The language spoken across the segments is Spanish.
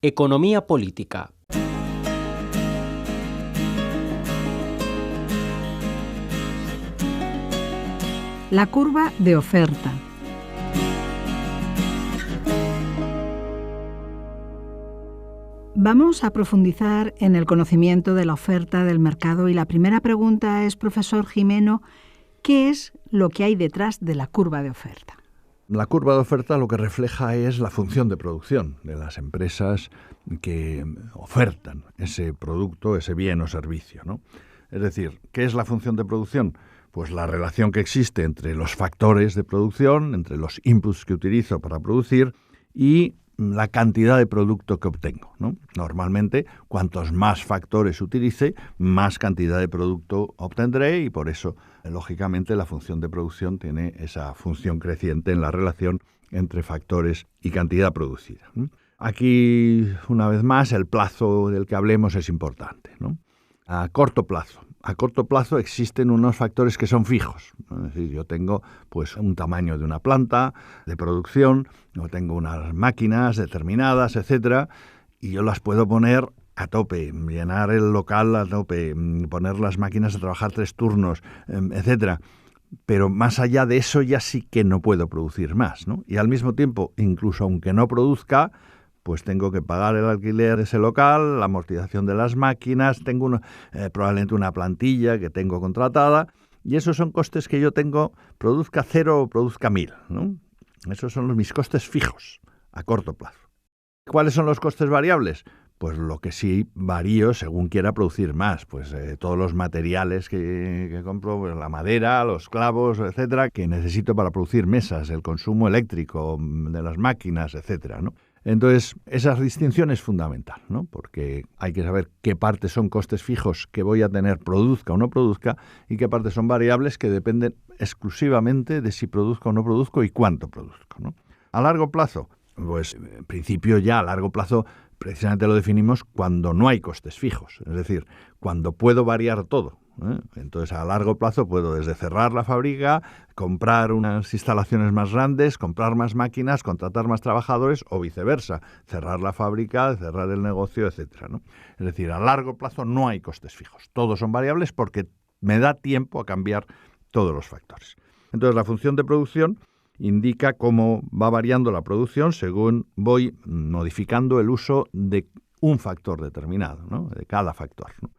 Economía política. La curva de oferta. Vamos a profundizar en el conocimiento de la oferta del mercado y la primera pregunta es, profesor Gimeno, ¿qué es lo que hay detrás de la curva de oferta? La curva de oferta lo que refleja es la función de producción de las empresas que ofertan ese producto, ese bien o servicio, ¿no? Es decir, ¿qué es la función de producción? Pues la relación que existe entre los factores de producción, entre los inputs que utilizo para producir y la cantidad de producto que obtengo, ¿no? Normalmente, cuantos más factores utilice, más cantidad de producto obtendré y por eso, lógicamente, la función de producción tiene esa función creciente en la relación entre factores y cantidad producida, ¿no? Aquí, una vez más, el plazo del que hablemos es importante, ¿no? A corto plazo existen unos factores que son fijos, ¿no? Es decir, yo tengo pues un tamaño de una planta de producción, o tengo unas máquinas determinadas, etcétera, y yo las puedo poner a tope, llenar el local a tope, poner las máquinas a trabajar 3 turnos, etcétera. Pero más allá de eso ya sí que no puedo producir más, ¿no? Y al mismo tiempo, incluso aunque no produzca, pues tengo que pagar el alquiler de ese local, la amortización de las máquinas, tengo probablemente una plantilla que tengo contratada, y esos son costes que yo tengo, produzca 0 o produzca 1000, ¿no? Esos son mis costes fijos a corto plazo. ¿Cuáles son los costes variables? Pues lo que sí varío según quiera producir más, pues todos los materiales que compro, pues la madera, los clavos, etcétera, que necesito para producir mesas, el consumo eléctrico de las máquinas, etcétera, ¿no? Entonces, esa distinción es fundamental, ¿no? Porque hay que saber qué partes son costes fijos que voy a tener, produzca o no produzca, y qué partes son variables que dependen exclusivamente de si produzco o no produzco y cuánto produzco, ¿no? A largo plazo, pues en principio ya a largo plazo precisamente lo definimos cuando no hay costes fijos, es decir, cuando puedo variar todo, ¿eh? Entonces, a largo plazo puedo desde cerrar la fábrica, comprar unas instalaciones más grandes, comprar más máquinas, contratar más trabajadores o viceversa, cerrar la fábrica, cerrar el negocio, etcétera, ¿no? Es decir, a largo plazo no hay costes fijos. Todos son variables porque me da tiempo a cambiar todos los factores. Entonces, la función de producción indica cómo va variando la producción según voy modificando el uso de un factor determinado, ¿no? De cada factor, ¿no?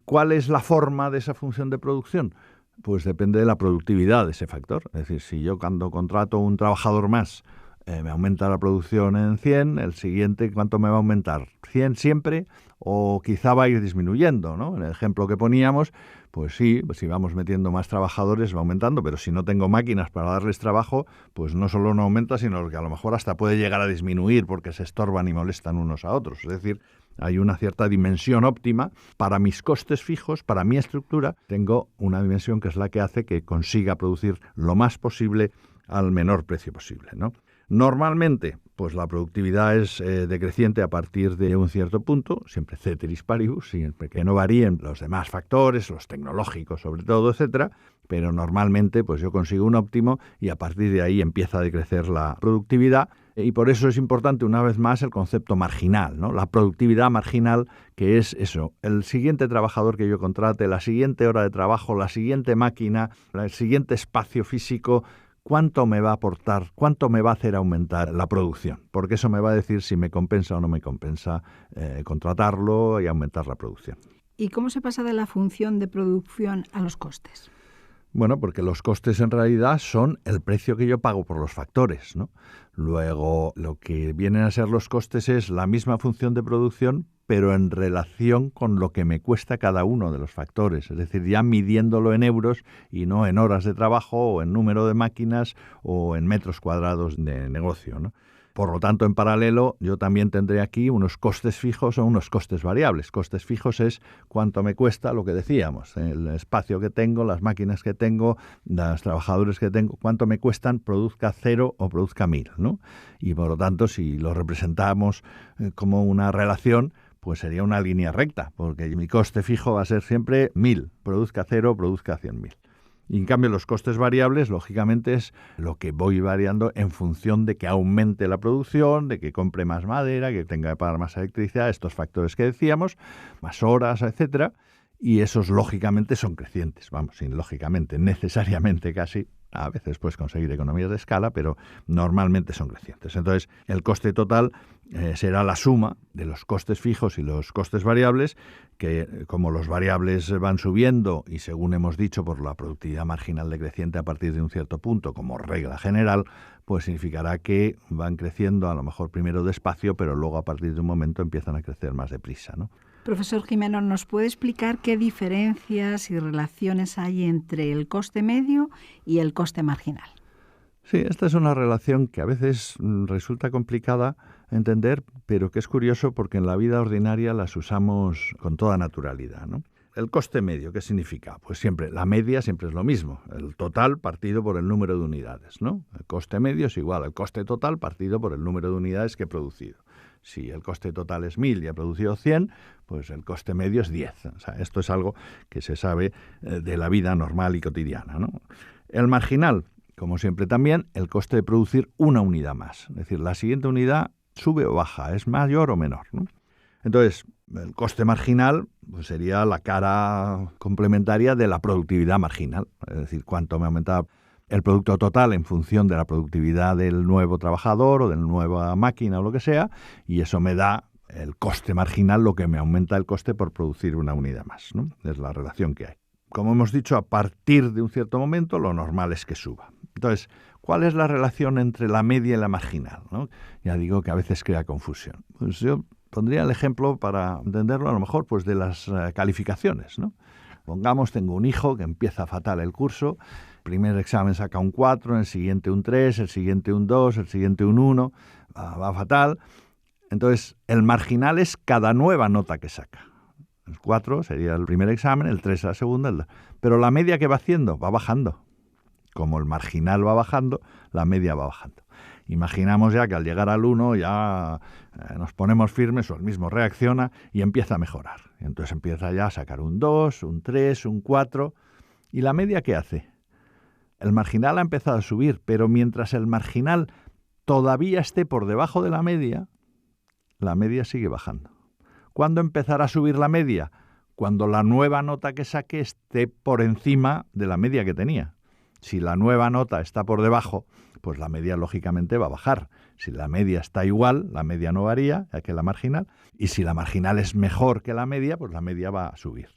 ¿Cuál es la forma de esa función de producción? Pues depende de la productividad de ese factor. Es decir, si yo cuando contrato un trabajador más me aumenta la producción en 100, el siguiente, ¿cuánto me va a aumentar? ¿100 siempre? O quizá va a ir disminuyendo, ¿no? En el ejemplo que poníamos, pues sí, si vamos metiendo más trabajadores va aumentando, pero si no tengo máquinas para darles trabajo, pues no solo no aumenta, sino que a lo mejor hasta puede llegar a disminuir porque se estorban y molestan unos a otros. Es decir, hay una cierta dimensión óptima para mis costes fijos, para mi estructura. Tengo una dimensión que es la que hace que consiga producir lo más posible al menor precio posible, ¿no? Normalmente, pues la productividad es decreciente a partir de un cierto punto, siempre ceteris paribus, siempre que no varíen los demás factores, los tecnológicos sobre todo, etcétera, pero normalmente pues yo consigo un óptimo y a partir de ahí empieza a decrecer la productividad. Y por eso es importante, una vez más, el concepto marginal, ¿no? La productividad marginal, que es eso, el siguiente trabajador que yo contrate, la siguiente hora de trabajo, la siguiente máquina, el siguiente espacio físico, ¿cuánto me va a aportar, cuánto me va a hacer aumentar la producción? Porque eso me va a decir si me compensa o no me compensa contratarlo y aumentar la producción. ¿Y cómo se pasa de la función de producción a los costes? Bueno, porque los costes en realidad son el precio que yo pago por los factores, ¿no? Luego, lo que vienen a ser los costes es la misma función de producción, pero en relación con lo que me cuesta cada uno de los factores. Es decir, ya midiéndolo en euros y no en horas de trabajo o en número de máquinas o en metros cuadrados de negocio, ¿no? Por lo tanto, en paralelo, yo también tendré aquí unos costes fijos o unos costes variables. Costes fijos es cuánto me cuesta lo que decíamos, el espacio que tengo, las máquinas que tengo, los trabajadores que tengo, cuánto me cuestan, produzca 0 o produzca 1000, ¿no? Y por lo tanto, si lo representamos como una relación, pues sería una línea recta, porque mi coste fijo va a ser siempre 1000, produzca 0, produzca 100.000. Y en cambio los costes variables, lógicamente, es lo que voy variando en función de que aumente la producción, de que compre más madera, que tenga que pagar más electricidad, estos factores que decíamos, más horas, etcétera. Y esos, lógicamente, son crecientes. Vamos, lógicamente, necesariamente casi. A veces puedes conseguir economías de escala, pero normalmente son crecientes. Entonces, el coste total será la suma de los costes fijos y los costes variables, que como los variables van subiendo y según hemos dicho por la productividad marginal decreciente a partir de un cierto punto, como regla general, pues significará que van creciendo a lo mejor primero despacio, pero luego a partir de un momento empiezan a crecer más deprisa, ¿no? Profesor Gimeno, ¿nos puede explicar qué diferencias y relaciones hay entre el coste medio y el coste marginal? Sí, esta es una relación que a veces resulta complicada entender, pero que es curioso porque en la vida ordinaria las usamos con toda naturalidad, ¿no? El coste medio, ¿qué significa? Pues siempre, la media siempre es lo mismo, el total partido por el número de unidades, ¿no? El coste medio es igual al coste total partido por el número de unidades que he producido. Si el coste total es 1.000 y ha producido 100, pues el coste medio es 10. O sea, esto es algo que se sabe de la vida normal y cotidiana, ¿no? El marginal, como siempre también, el coste de producir una unidad más. Es decir, la siguiente unidad sube o baja, es mayor o menor, ¿no? Entonces, el coste marginal pues sería la cara complementaria de la productividad marginal. Es decir, cuánto me aumentaba el producto total en función de la productividad del nuevo trabajador o de la nueva máquina o lo que sea, y eso me da el coste marginal, lo que me aumenta el coste por producir una unidad más, ¿no? Es la relación que hay. Como hemos dicho, a partir de un cierto momento lo normal es que suba. Entonces, ¿cuál es la relación entre la media y la marginal, ¿no? Ya digo que a veces crea confusión. Pues yo pondría el ejemplo, para entenderlo a lo mejor, pues de las calificaciones, ¿no? Pongamos, tengo un hijo que empieza fatal el curso, primer examen saca un 4, el siguiente un 3, el siguiente un 2, el siguiente un 1, va fatal. Entonces, el marginal es cada nueva nota que saca. El 4 sería el primer examen, el 3 la segunda, pero la media que va haciendo va bajando. Como el marginal va bajando, la media va bajando. Imaginamos ya que al llegar al 1 ya nos ponemos firmes o el mismo reacciona y empieza a mejorar. Y entonces empieza ya a sacar un 2, un 3, un 4. ¿Y la media qué hace? El marginal ha empezado a subir, pero mientras el marginal todavía esté por debajo de la media sigue bajando. ¿Cuándo empezará a subir la media? Cuando la nueva nota que saque esté por encima de la media que tenía. Si la nueva nota está por debajo, pues la media lógicamente va a bajar. Si la media está igual, la media no varía que la marginal. Y si la marginal es mejor que la media, pues la media va a subir.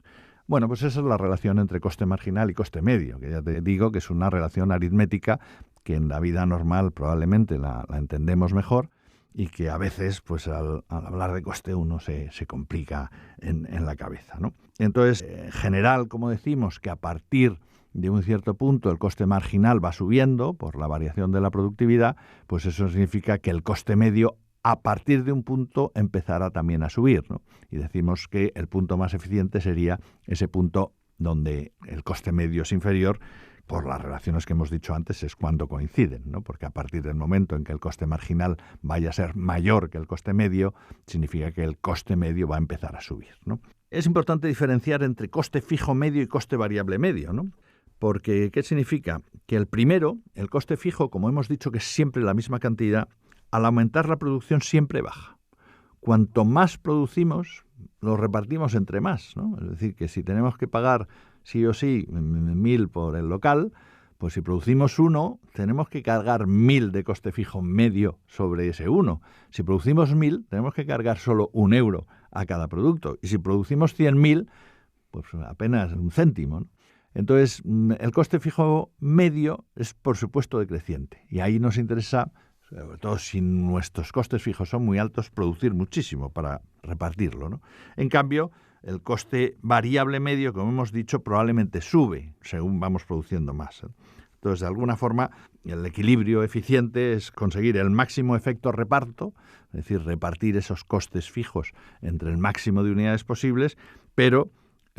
Bueno, pues esa es la relación entre coste marginal y coste medio, que ya te digo que es una relación aritmética que en la vida normal probablemente la entendemos mejor y que a veces, pues al hablar de coste uno se complica en la cabeza, ¿no? Entonces, en general, como decimos, que a partir de un cierto punto el coste marginal va subiendo por la variación de la productividad, pues eso significa que el coste medio a partir de un punto empezará también a subir, ¿no? Y decimos que el punto más eficiente sería ese punto donde el coste medio es inferior, por las relaciones que hemos dicho antes, es cuando coinciden, ¿no? Porque a partir del momento en que el coste marginal vaya a ser mayor que el coste medio, significa que el coste medio va a empezar a subir, ¿no? Es importante diferenciar entre coste fijo medio y coste variable medio, ¿no? Porque, ¿qué significa? Que el primero, el coste fijo, como hemos dicho que es siempre la misma cantidad, al aumentar la producción siempre baja. Cuanto más producimos, lo repartimos entre más, ¿no? Es decir, que si tenemos que pagar sí o sí 1.000 por el local, pues si producimos 1, tenemos que cargar 1.000 de coste fijo medio sobre ese 1. Si producimos 1.000, tenemos que cargar solo 1 euro a cada producto. Y si producimos 100.000, pues apenas un céntimo, ¿no? Entonces, el coste fijo medio es, por supuesto, decreciente. Y ahí nos interesa, sobre todo si nuestros costes fijos son muy altos, producir muchísimo para repartirlo, ¿no? En cambio, el coste variable medio, como hemos dicho, probablemente sube según vamos produciendo más, ¿eh? Entonces, de alguna forma, el equilibrio eficiente es conseguir el máximo efecto reparto, es decir, repartir esos costes fijos entre el máximo de unidades posibles, pero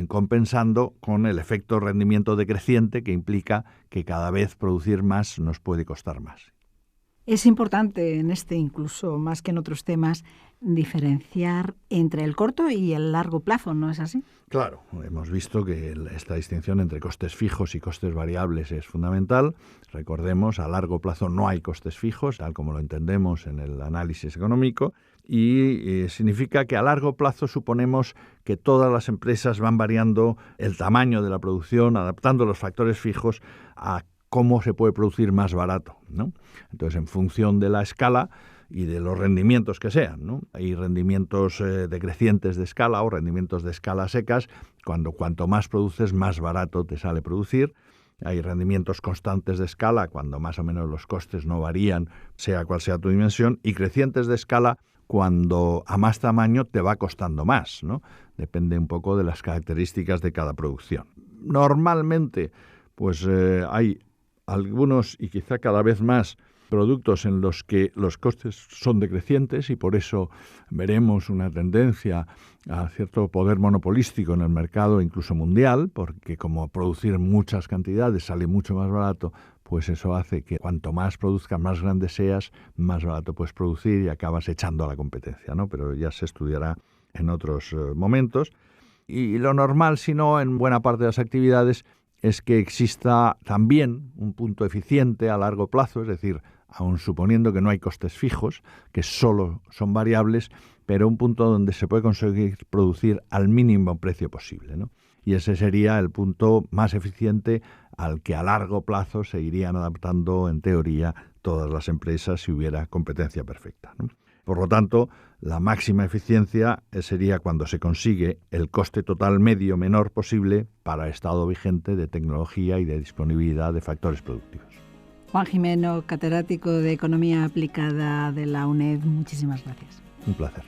compensando con el efecto rendimiento decreciente que implica que cada vez producir más nos puede costar más. Es importante en este, incluso más que en otros temas, diferenciar entre el corto y el largo plazo, ¿no es así? Claro, hemos visto que esta distinción entre costes fijos y costes variables es fundamental. Recordemos, a largo plazo no hay costes fijos, tal como lo entendemos en el análisis económico, y significa que a largo plazo suponemos que todas las empresas van variando el tamaño de la producción, adaptando los factores fijos a cómo se puede producir más barato, ¿no? Entonces, en función de la escala y de los rendimientos que sean, ¿no? Hay rendimientos decrecientes de escala o rendimientos de escala secas, cuanto más produces, más barato te sale producir. Hay rendimientos constantes de escala, cuando más o menos los costes no varían, sea cual sea tu dimensión, y crecientes de escala, cuando a más tamaño te va costando más, ¿no? Depende un poco de las características de cada producción. Normalmente, pues hay algunos, y quizá cada vez más, productos en los que los costes son decrecientes y por eso veremos una tendencia a cierto poder monopolístico en el mercado, incluso mundial, porque como producir muchas cantidades sale mucho más barato, pues eso hace que cuanto más produzcas, más grande seas, más barato puedes producir y acabas echando a la competencia, ¿no? Pero ya se estudiará en otros momentos. Y lo normal, si no, en buena parte de las actividades, es que exista también un punto eficiente a largo plazo, es decir, aun suponiendo que no hay costes fijos, que solo son variables, pero un punto donde se puede conseguir producir al mínimo precio posible, ¿no? Y ese sería el punto más eficiente al que a largo plazo se irían adaptando, en teoría, todas las empresas si hubiera competencia perfecta, ¿no? Por lo tanto, la máxima eficiencia sería cuando se consigue el coste total medio menor posible para el estado vigente de tecnología y de disponibilidad de factores productivos. Juan Gimeno, catedrático de Economía Aplicada de la UNED, muchísimas gracias. Un placer.